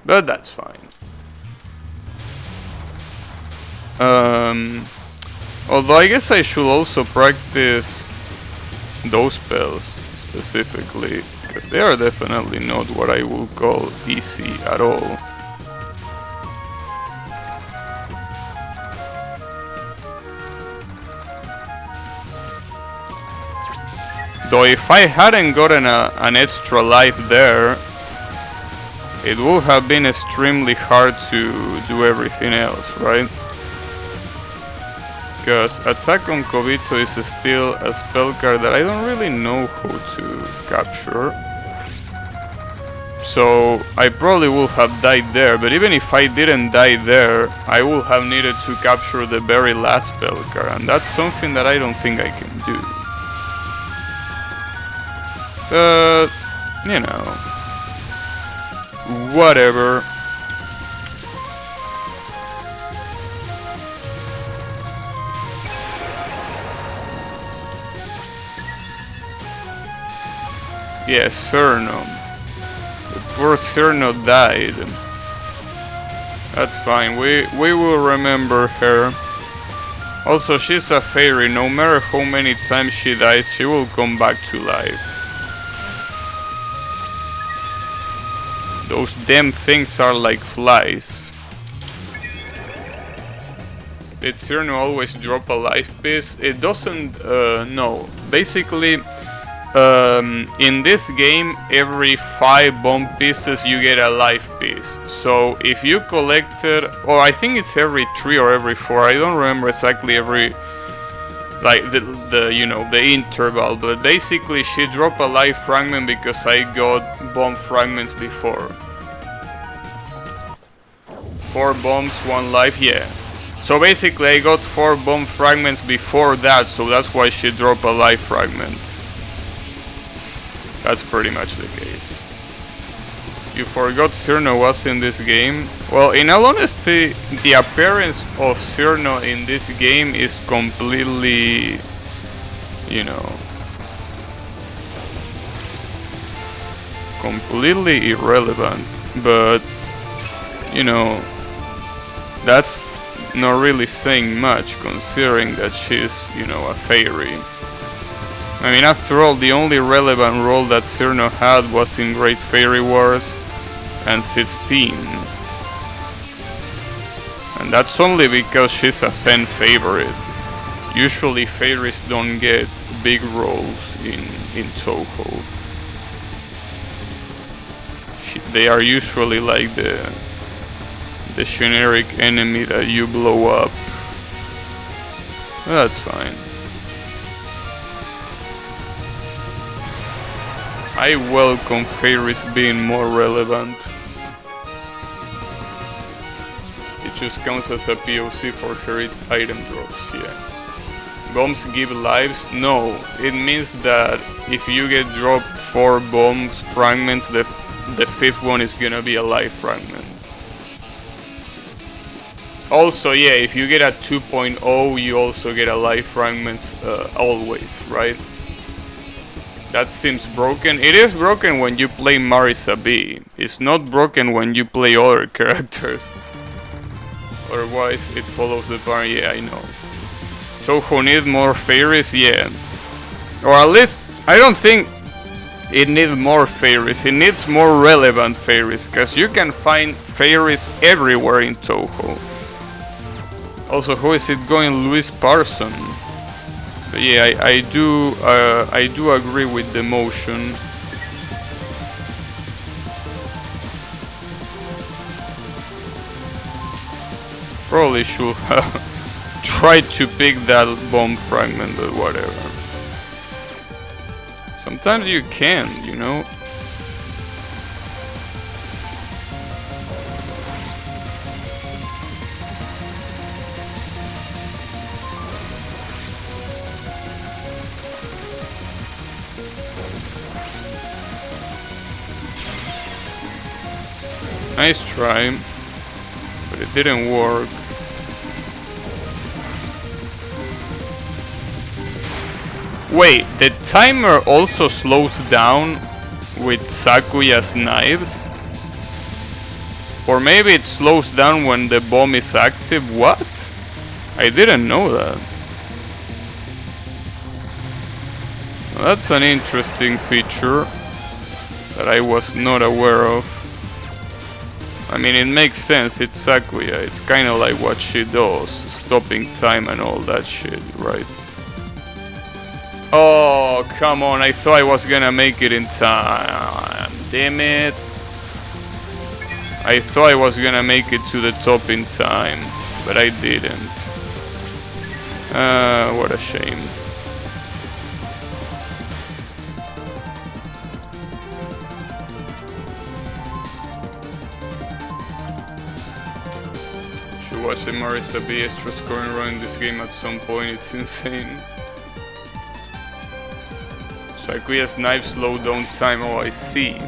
But that's fine. Although I guess I should also practice those spells specifically, because they are definitely not what I would call easy at all. Though if I hadn't gotten an extra life there, it would have been extremely hard to do everything else, right? Because Attack on Kobito is still a spell card that I don't really know how to capture. So I probably would have died there, but even if I didn't die there, I would have needed to capture the very last spell card, and that's something that I don't think I can do. But, you know, whatever. Yes, Cerno. The poor Cerno died. That's fine, we will remember her. Also, she's a fairy. No matter how many times she dies, she will come back to life. Those damn things are like flies. Did Cerno always drop a life piece? It doesn't, no. Basically, in this game, every 5 bomb pieces you get a life piece. So if you collected, or I think it's every 3 or every 4, I don't remember exactly every, like the you know, the interval, but basically she dropped a life fragment because I got bomb fragments before. 4 bombs, 1 life, yeah. So basically I got 4 bomb fragments before that, so that's why she dropped a life fragment. That's pretty much the case. You forgot Cerno was in this game? Well, in all honesty, the appearance of Cerno in this game is completely, you know, completely irrelevant. But, you know, that's not really saying much considering that she's, you know, a fairy. I mean, after all, the only relevant role that Cerno had was in Great Fairy Wars and 16. And that's only because she's a fan favorite. Usually fairies don't get big roles in Touhou. They are usually like the generic enemy that you blow up. That's fine. I welcome fairies being more relevant. It just counts as a POC for her item drops, yeah. Bombs give lives? No, it means that if you get dropped 4 bombs fragments, the 5th one is gonna be a life fragment. Also, yeah, if you get a 2.0, you also get a life fragments always, right? That seems broken. It is broken when you play Marisa B. It's not broken when you play other characters. Otherwise, it follows the pattern. Yeah, I know. Touhou need more fairies? Yeah. Or at least, I don't think it needs more fairies. It needs more relevant fairies. Because you can find fairies everywhere in Touhou. Also, who is it going? Louis Parson. But yeah, I do agree with the motion. Probably should have tried to pick that bomb fragment, but whatever. Sometimes you can, you know. Nice try, but it didn't work. Wait, the timer also slows down with Sakuya's knives? Or maybe it slows down when the bomb is active. What? I didn't know that. That's an interesting feature that I was not aware of. I mean, it makes sense, it's Sakuya, it's kinda like what she does, stopping time and all that shit, right? Oh, come on, I thought I was gonna make it in time. Damn it. I thought I was gonna make it to the top in time, but I didn't. What a shame. Should watch the Marisa B extra scoring run in this game at some point, it's insane. Sakuya's knife slow down time, oh I see.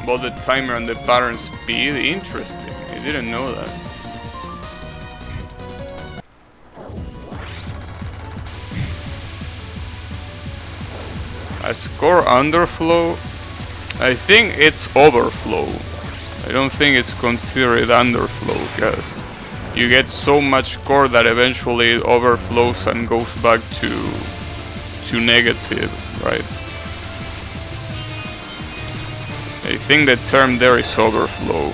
About the timer and the pattern speed, interesting, I didn't know that. A score underflow? I think it's overflow. I don't think it's considered underflow, because you get so much score that eventually it overflows and goes back to negative, right? I think the term there is overflow.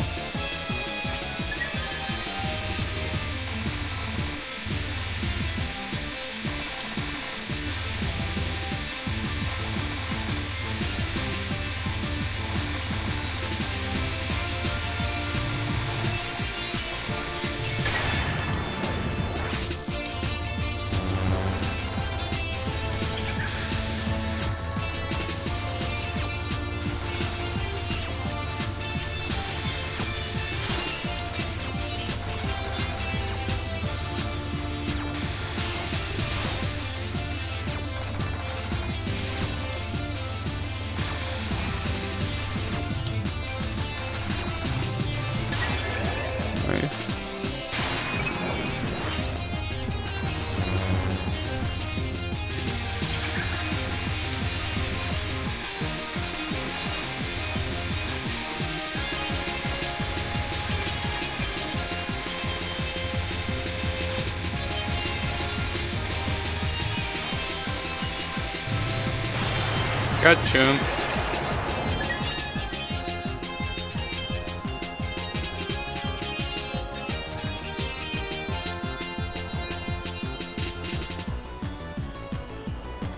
Gotcha.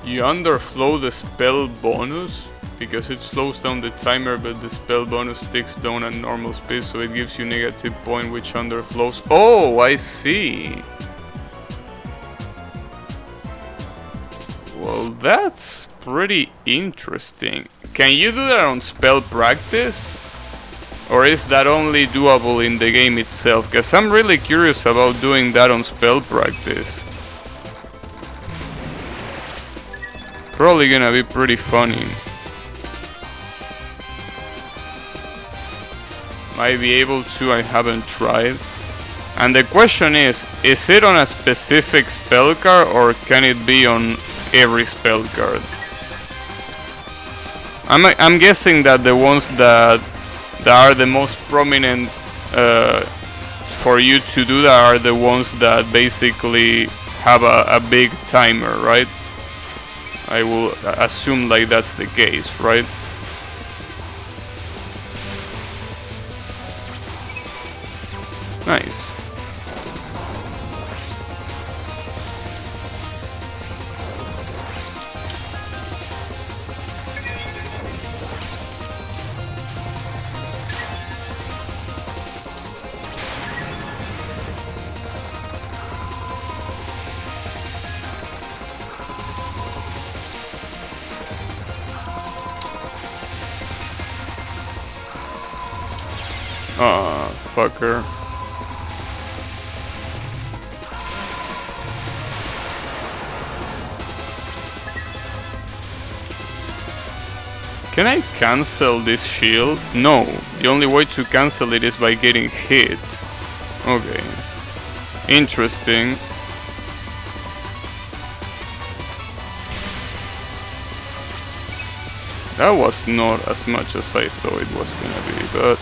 You underflow the spell bonus because it slows down the timer, but the spell bonus ticks down at normal speed, so it gives you negative point which underflows. Oh, I see. Well, that's pretty interesting. Can you do that on spell practice? Or is that only doable in the game itself? Because I'm really curious about doing that on spell practice. Probably gonna be pretty funny. Might be able to, I haven't tried. And the question is it on a specific spell card or can it be on every spell card? I'm guessing that the ones that are the most prominent for you to do that are the ones that basically have a big timer, right? I will assume like that's the case, right? Nice. Fucker. Can I cancel this shield? No. The only way to cancel it is by getting hit. Okay. Interesting. That was not as much as I thought it was gonna be, but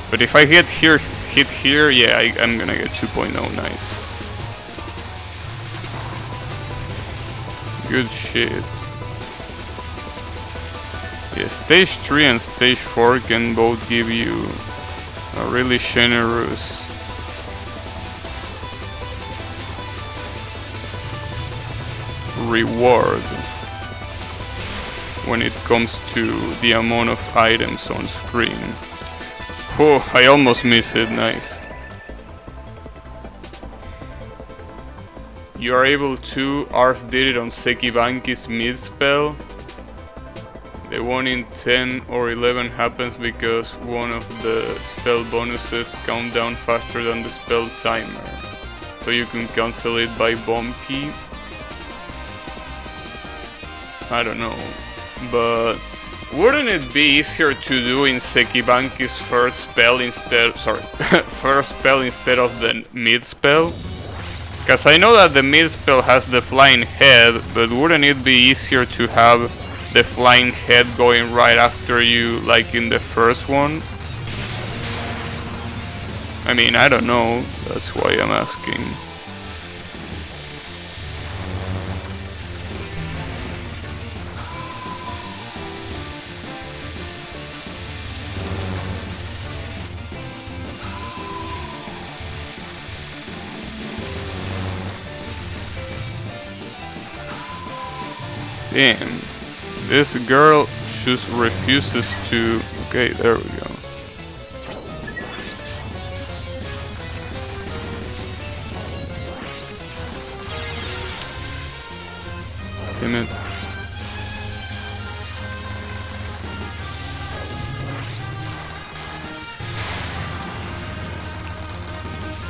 But if I hit here, yeah, I'm gonna get 2.0, nice. Good shit. Yeah, stage 3 and stage 4 can both give you a really generous reward when it comes to the amount of items on screen. Oh, I almost missed it, nice. You are able to, Arf did it on Sekibanki's mid spell. The 1 in 10 or 11 happens because one of the spell bonuses count down faster than the spell timer. So you can cancel it by bomb key. I don't know, but wouldn't it be easier to do in Sekibanki's first spell instead of the mid spell? Because I know that the mid spell has the flying head, but wouldn't it be easier to have the flying head going right after you, like in the first one? I mean, I don't know, that's why I'm asking. Damn, this girl just refuses to... Okay, there we go. Damn it.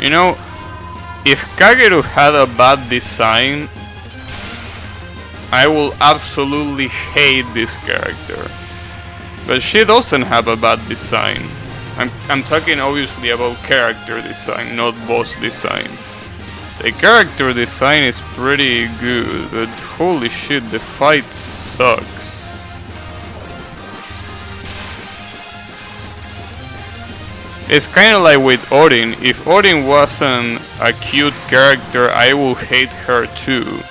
You know, if Kageru had a bad design, I will absolutely hate this character. But she doesn't have a bad design. I'm talking obviously about character design, not boss design. The character design is pretty good, but holy shit, the fight sucks. It's kinda like with Odin. If Odin wasn't a cute character, I will hate her too.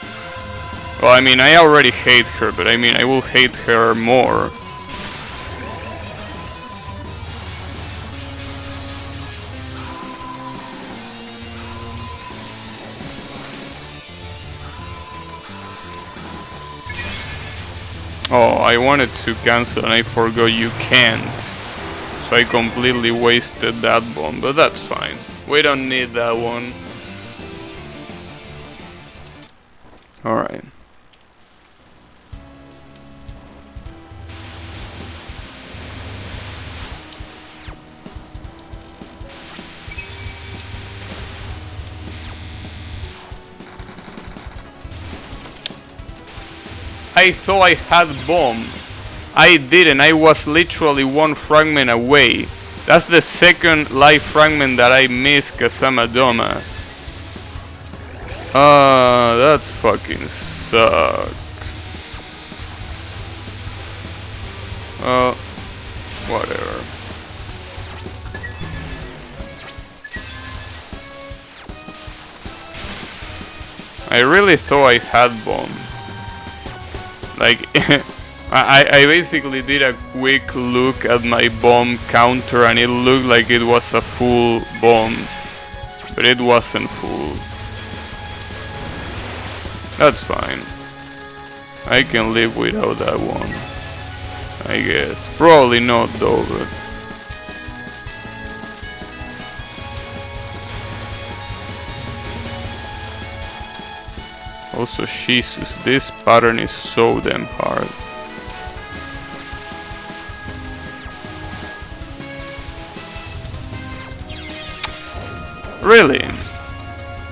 Well, I mean, I already hate her, but I mean, I will hate her more. Oh, I wanted to cancel and I forgot you can't. So I completely wasted that bomb, but that's fine. We don't need that one. Alright. I thought I had bomb. I didn't. I was literally one fragment away. That's the second life fragment that I missed because I'm a dumbass. That fucking sucks. Whatever. I really thought I had bomb. Like, I basically did a quick look at my bomb counter and it looked like it was a full bomb, but it wasn't full. That's fine. I can live without that one, I guess. Probably not though, but... Also, Jesus, this pattern is so damn hard. Really?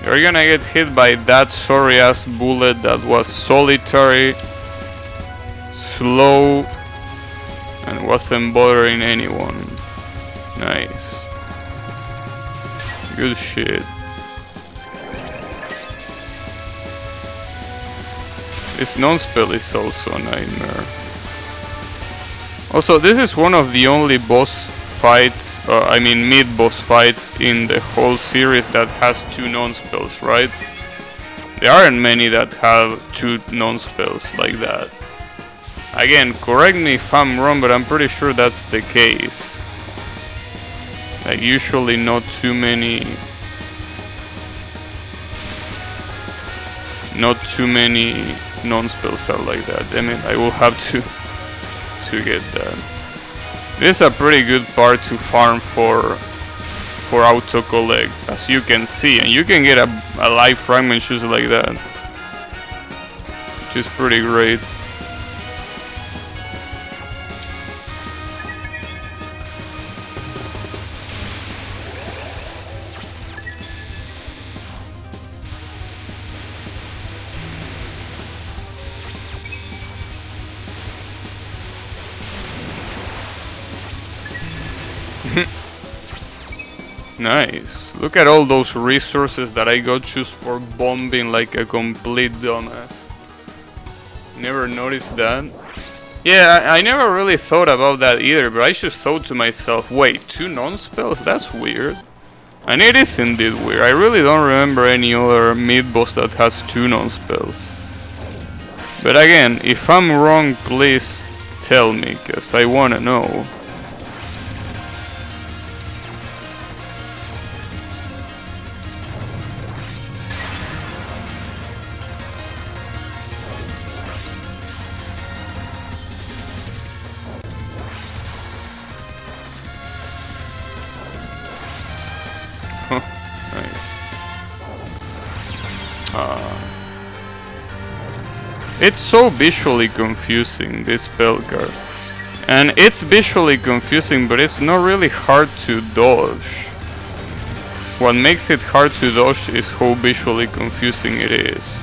You're gonna get hit by that sorry ass bullet that was solitary, slow, and wasn't bothering anyone. Nice. Good shit. This non-spell is also a nightmare. Also, this is one of the only boss fights, I mean mid-boss fights in the whole series that has 2 non-spells, right? There aren't many that have 2 non-spells like that. Again, correct me if I'm wrong, but I'm pretty sure that's the case. Like, usually not too many non-spells are like that. I mean, I will have to get that. This is a pretty good part to farm for auto collect, as you can see, and you can get a life fragment just like that, which is pretty great. Nice. Look at all those resources that I got just for bombing like a complete dumbass. Never noticed that. Yeah, I never really thought about that either, but I just thought to myself, wait, 2 non-spells? That's weird. And it is indeed weird. I really don't remember any other mid-boss that has 2 non-spells. But again, if I'm wrong, please tell me, cause I wanna know. It's so visually confusing, this spell card. And it's visually confusing, but it's not really hard to dodge. What makes it hard to dodge is how visually confusing it is.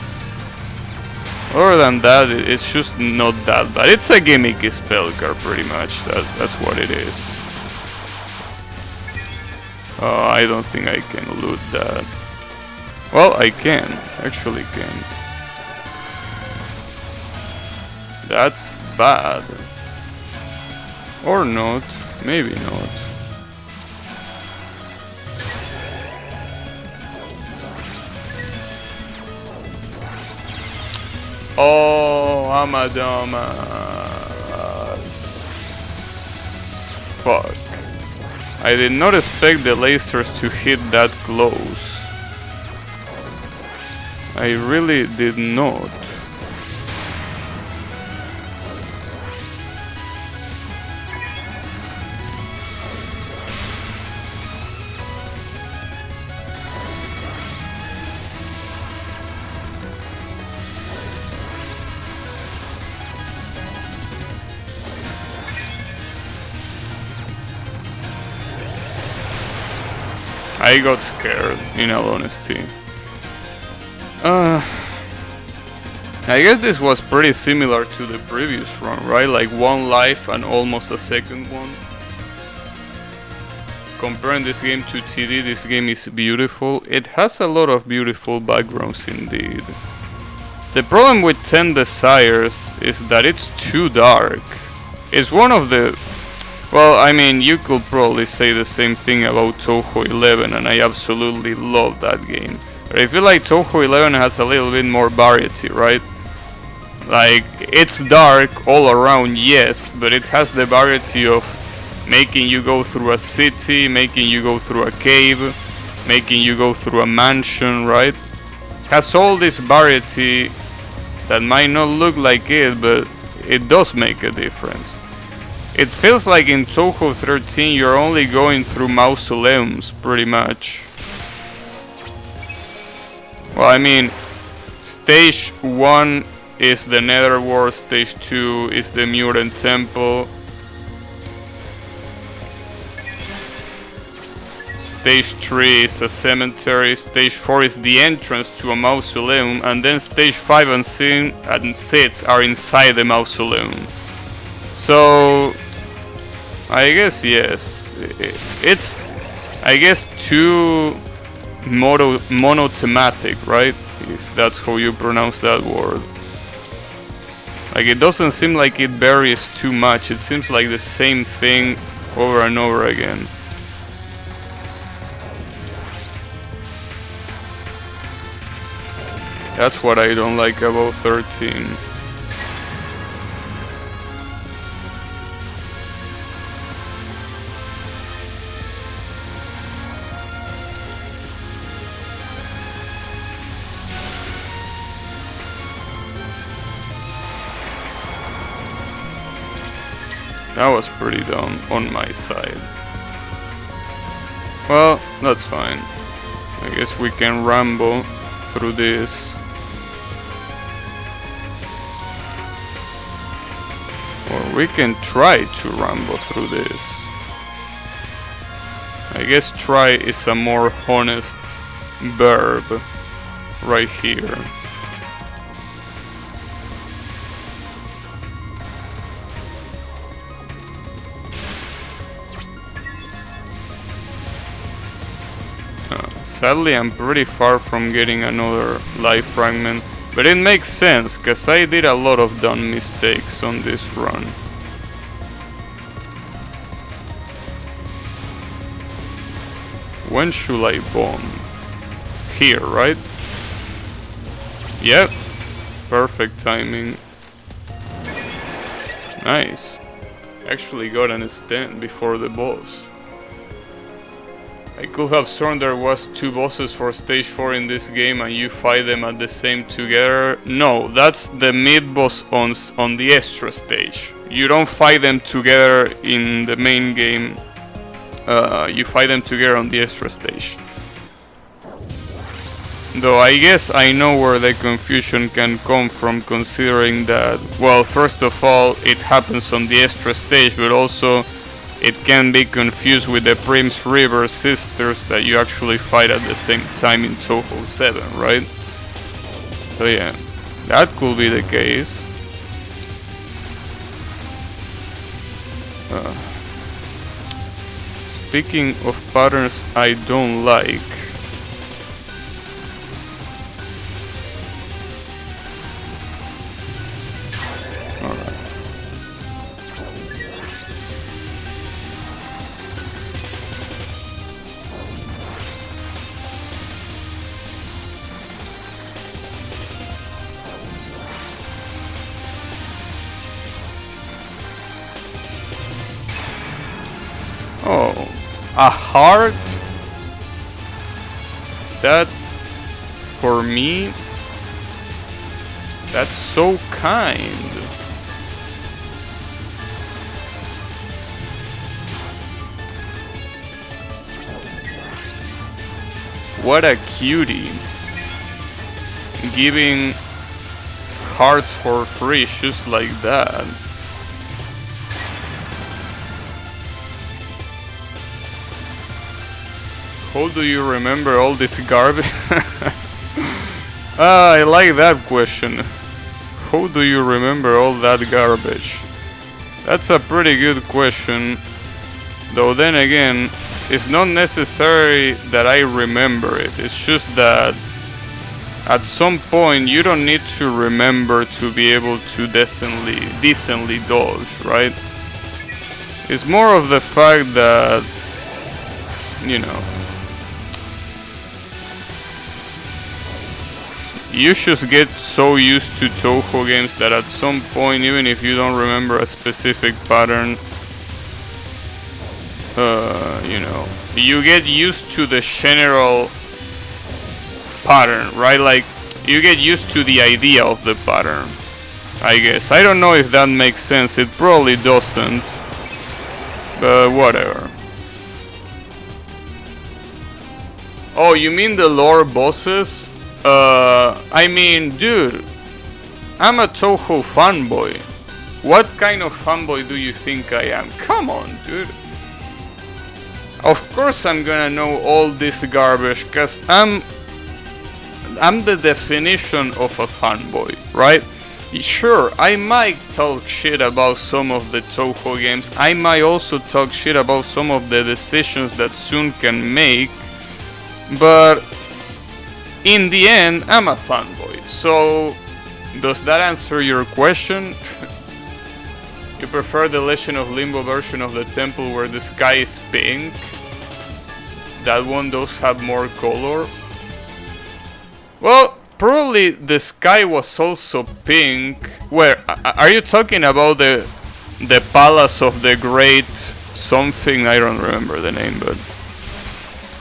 Other than that, it's just not that bad. It's a gimmicky spell card, pretty much. That's what it is. I don't think I can loot that. Well, I can. Actually can. That's bad. Or not. Maybe not. Oh, I'm a dumbass. Fuck. I did not expect the lasers to hit that close. I really did not. I got scared, in all honesty. I guess this was pretty similar to the previous run, right? Like 1 life and almost a second one. Comparing this game to TD, this game is beautiful. It has a lot of beautiful backgrounds indeed. The problem with 10 Desires is that it's too dark. It's one of the... Well, I mean, you could probably say the same thing about Touhou 11, and I absolutely love that game. But I feel like Touhou 11 has a little bit more variety, right? Like, it's dark all around, yes, but it has the variety of making you go through a city, making you go through a cave, making you go through a mansion, right? It has all this variety that might not look like it, but it does make a difference. It feels like in Touhou 13 you're only going through mausoleums, pretty much. Well, I mean, stage 1 is the Netherworld, stage 2 is the Mutant Temple, stage 3 is a cemetery, stage 4 is the entrance to a mausoleum, and then stage 5 and 6 are inside the mausoleum. So, I guess yes, it's, I guess, too monothematic, right? If that's how you pronounce that word. Like, it doesn't seem like it varies too much. It seems like the same thing over and over again. That's what I don't like about 13. That was pretty dumb on my side. Well, that's fine. I guess we can ramble through this. Or we can try to ramble through this. I guess try is a more honest verb right here. Sadly, I'm pretty far from getting another life fragment, but it makes sense, cause I did a lot of dumb mistakes on this run. When should I bomb? Here, right? Yep. Perfect timing. Nice. Actually got an stand before the boss. I could have sworn there was 2 bosses for stage 4 in this game and you fight them at the same together. No, that's the mid boss on the extra stage. You don't fight them together in the main game. You fight them together on the extra stage. Though I guess I know where the confusion can come from, considering that, well, first of all, it happens on the extra stage, but also it can be confused with the Prince River sisters that you actually fight at the same time in Touhou 7, right? So yeah, that could be the case. Speaking of patterns I don't like. Alright. Oh, a heart? Is that for me? That's so kind. What a cutie. Giving hearts for free just like that. How do you remember all this garbage? I like that question. How do you remember all that garbage? That's a pretty good question. Though then again, it's not necessary that I remember it. It's just that at some point you don't need to remember to be able to decently dodge, right? It's more of the fact that, you know, you should get so used to Touhou games that at some point, even if you don't remember a specific pattern, you know, you get used to the general pattern, right? Like, you get used to the idea of the pattern, I guess. I don't know if that makes sense. It probably doesn't, but whatever. Oh, you mean the lore bosses? I mean, dude, I'm a Touhou fanboy. What kind of fanboy do you think I am? Come on, dude. Of course I'm gonna know all this garbage, cause I'm the definition of a fanboy, right? Sure, I might talk shit about some of the Touhou games. I might also talk shit about some of the decisions that Sun can make, but in the end, I'm a fanboy. So, does that answer your question? You prefer the Legend of Limbo version of the temple where the sky is pink? That one does have more color. Well, probably the sky was also pink. Where are you talking about the Palace of the Great something? I don't remember the name, but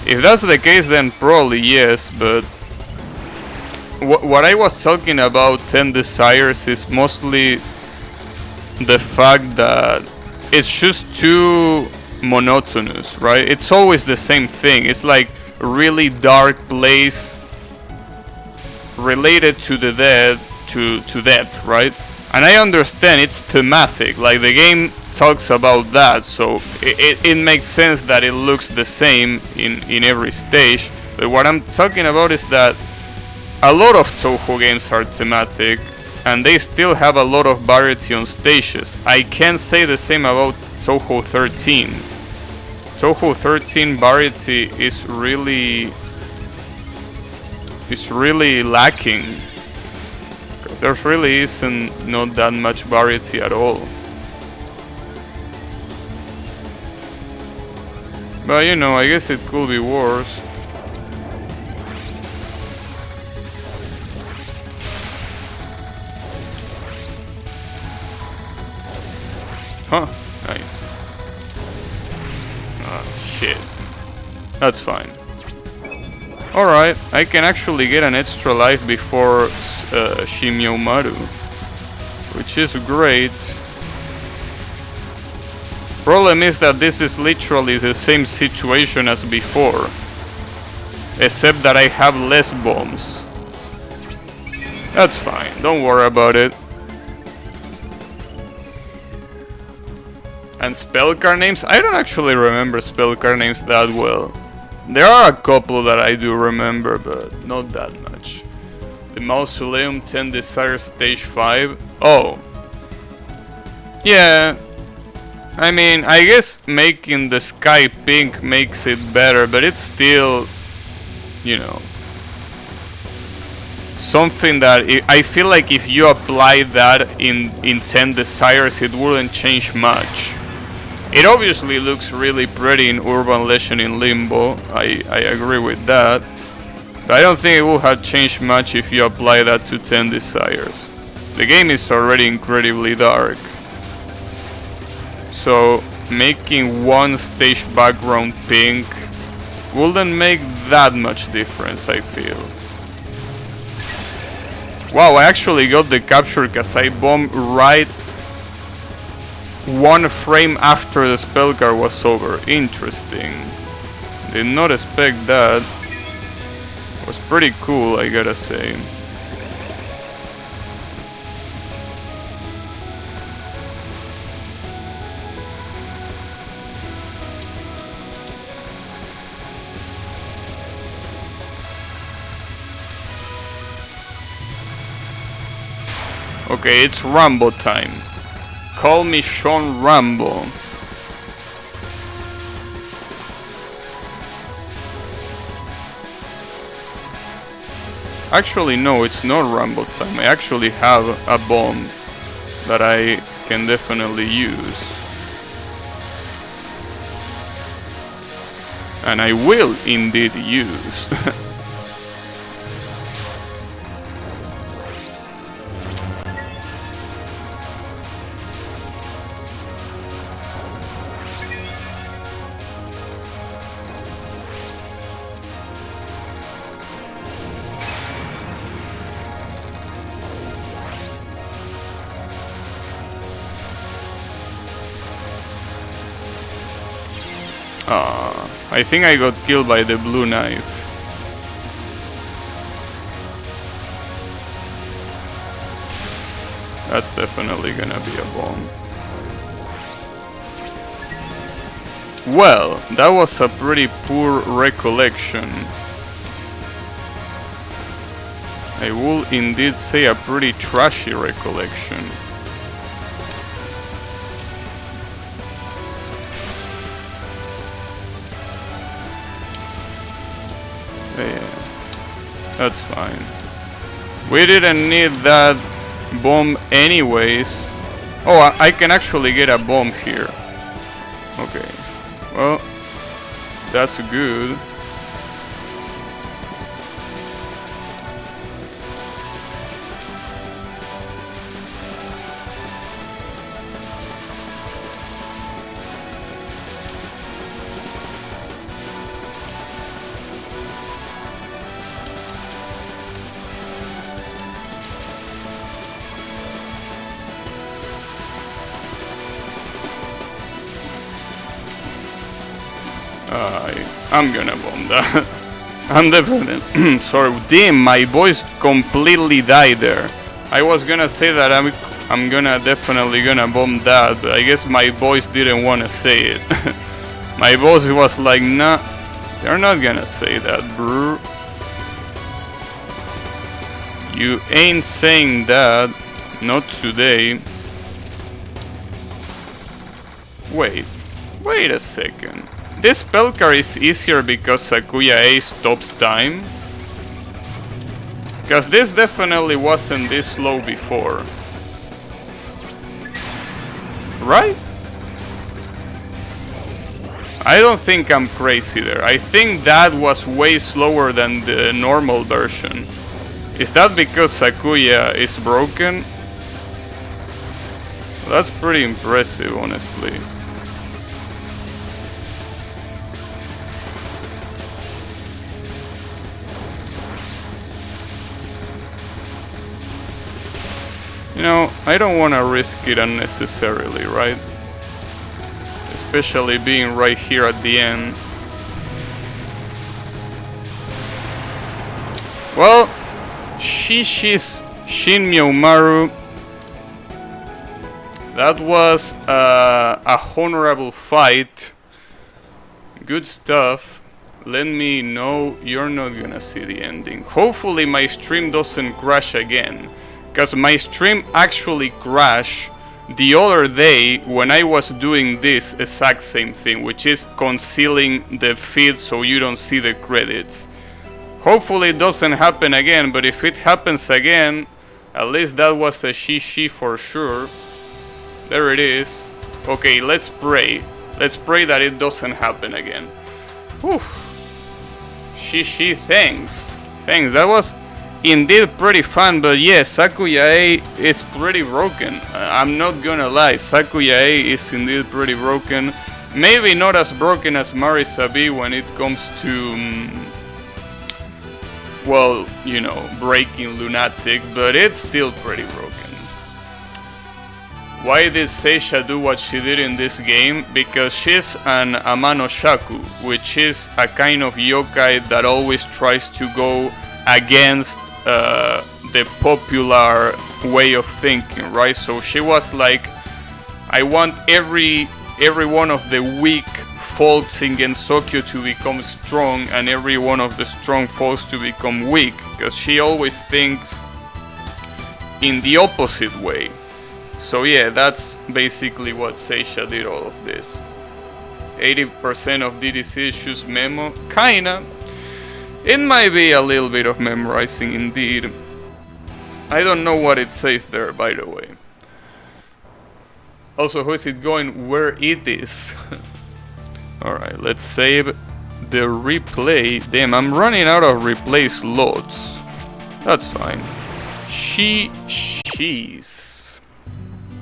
if that's the case, then probably yes. But what I was talking about 10 Desires is mostly the fact that it's just too monotonous, right? It's always the same thing. It's like a really dark place related to the dead, to death, right? And I understand it's thematic, like the game talks about that, so it makes sense that it looks the same in every stage. But what I'm talking about is that a lot of Touhou games are thematic, and they still have a lot of variety on stages. I can't say the same about Touhou 13. Touhou 13 variety is really lacking. Because there really isn't not that much variety at all. But you know, I guess it could be worse. Huh, nice. Ah, shit. That's fine. Alright, I can actually get an extra life before Shimyomaru, which is great. Problem is that this is literally the same situation as before, except that I have less bombs. That's fine, don't worry about it. And spell card names? I don't actually remember spell card names that well. There are a couple that I do remember, but not that much. The Mausoleum 10 Desires Stage 5. Oh. Yeah. I mean, I guess making the sky pink makes it better, but it's still, you know, something that I feel like if you apply that in 10 Desires, it wouldn't change much. It obviously looks really pretty in Urban Legend in Limbo, I agree with that. But I don't think it would have changed much if you apply that to 10 Desires. The game is already incredibly dark. So making one stage background pink wouldn't make that much difference, I feel. Wow, I actually got the capture Kasai bomb right one frame after the spell card was over. Interesting. Did not expect that. Was pretty cool, I gotta say. Okay, it's Rambo time. Call me Sean Rambo. Actually, no, it's not Rambo time. I actually have a bomb that I can definitely use. And I will indeed use. I think I got killed by the blue knife. That's definitely gonna be a bomb. Well, that was a pretty poor recollection. I will indeed say a pretty trashy recollection. Yeah, that's fine. We didn't need that bomb anyways. Oh, I can actually get a bomb here. Okay. Well, that's good. I'm gonna bomb that. I'm definitely sorry. Damn, my voice completely died there. I was gonna say that I'm gonna definitely gonna bomb that, but I guess my voice didn't wanna say it. My voice was like, nah, they're not gonna say that, bro. You ain't saying that. Not today. Wait a second. This Pelcar is easier because Sakuya A stops time. Because this definitely wasn't this slow before. Right? I don't think I'm crazy there. I think that was way slower than the normal version. Is that because Sakuya is broken? That's pretty impressive, honestly. You know, I don't want to risk it unnecessarily, right? Especially being right here at the end. Well, Shishi's Shin Myomaru. That was a honorable fight. Good stuff. Let me know you're not gonna see the ending. Hopefully my stream doesn't crash again. Because my stream actually crashed the other day when I was doing this exact same thing, which is concealing the feed so you don't see the credits. Hopefully it doesn't happen again, but if it happens again, at least that was a Shishi for sure. There it is. Okay, let's pray. Let's pray that it doesn't happen again. Whew. Shishi, thanks. Thanks, that was indeed pretty fun, but yeah, Sakuya A is pretty broken. I'm not gonna lie, Sakuya A is indeed pretty broken. Maybe not as broken as Marisa B when it comes to, well, you know, breaking Lunatic, but it's still pretty broken. Why did Seisha do what she did in this game? Because she's an Amano Shaku, which is a kind of yokai that always tries to go against the popular way of thinking, right? So she was like, I want every one of the weak folks in Gensokyo to become strong and every one of the strong folks to become weak, because she always thinks in the opposite way. So yeah, that's basically what Seisha did all of this. 80% of DDC issues memo, kinda. It might be a little bit of memorizing indeed. I don't know what it says there, by the way. Also, who is it going? Where it is? Alright, let's save the replay. Damn, I'm running out of replay slots. That's fine. She's